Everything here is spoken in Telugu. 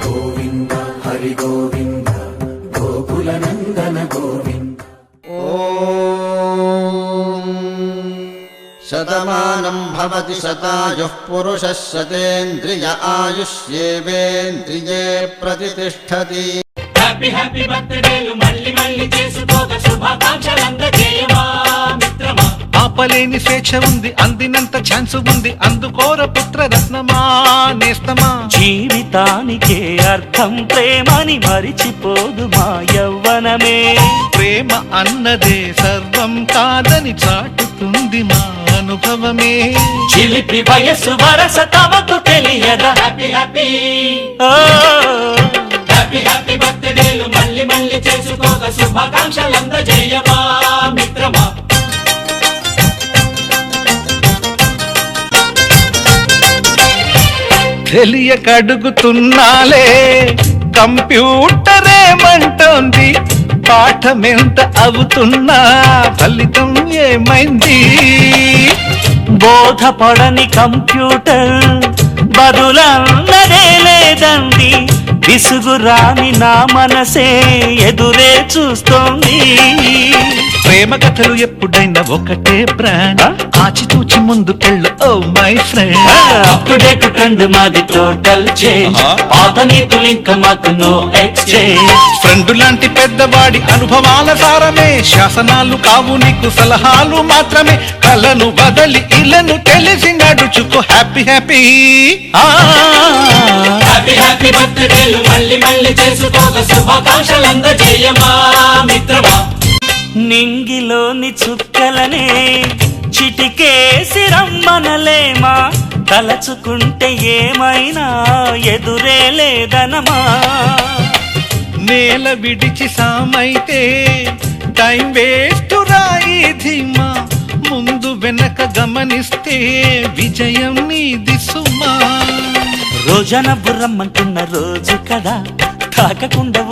గోవింద హరి గోవింద గోకుల నందన గోవింద. ఓం శతమానం భవతి శతాయుః పురుషः శతేంద్రియ ఆయుష్యేవేంద్రియే ప్రతిష్ఠతి. హ్యాపీ హ్యాపీ బర్త్డేలు మళ్ళీ మళ్ళీ చేసుకోక శుభాకాంక్షలందజేయమా మిత్రమా. ఆపలేని స్వేచ్ఛ ఉంది, అందినంత ఛాన్స్ ఉంది, అందుకోర పుత్ర రత్నమా నేస్తమా. జీవితానికే అర్థం ప్రేమని మరిచిపోదు మా యవ్వనమే. ప్రేమ అన్నదే సర్వం కాదని చాటుతుంది మా అనుభవమే. చిలిపి వయస్సు వరస తమకు తెలియదా. హ్యాపీ హ్యాపీ ఓ హ్యాపీ హ్యాపీ బర్త్డేలు మళ్ళీ మళ్ళీ చేసుకోక శుభాకాంక్షలందజేయమా మిత్రమా. తెలియక అడుగుతున్నాలే కంప్యూటర్ ఏమంటోంది, పాఠమెంత అవుతున్నా ఫలితం ఏమైంది. బోధపడని కంప్యూటర్ బదులన్నదే లేదండి. విసుగురాని నా మనసే ఎదురే చూస్తోంది. ప్రేమ కథలు ఎప్పుడైనా ఒకటే బ్రాండ్, ఆచితూచి ముందుకెళ్ళు oh my friend. Up to date trend మాది టోటల్ చేంజ్. పాత నీతులు ఇంకా మాకు నో ఎక్స్చేంజ్. ఫ్రెండ్ లాంటి పెద్దవాడి అనుభవాల సారమే, శాసనాలు కావు నీకు సలహాలు మాత్రమే. కలను బదలి ఇలను తెలిసి నడుచుకో హ్యాపీ హ్యాపీ. హ్యాపీ హ్యాపీ బర్త్డేలు మళ్ళీ మళ్ళీ చేసుకోక శుభాకాంక్షలందజేయమా మిత్రమా. నింగిలోని చుక్కలనే చిటికేసి రమ్మనలేమా. తలచుకుంటే ఏమైనా ఎదురే లేదనమా. నేల విడిచి సామైతే టైం వేస్ట్ రాయి ధీమా. ముందు వెనక గమనిస్తే విజయం నీది సుమా. రోజన బుర్రమ్మంటున్న రోజు కదా తాకకుండా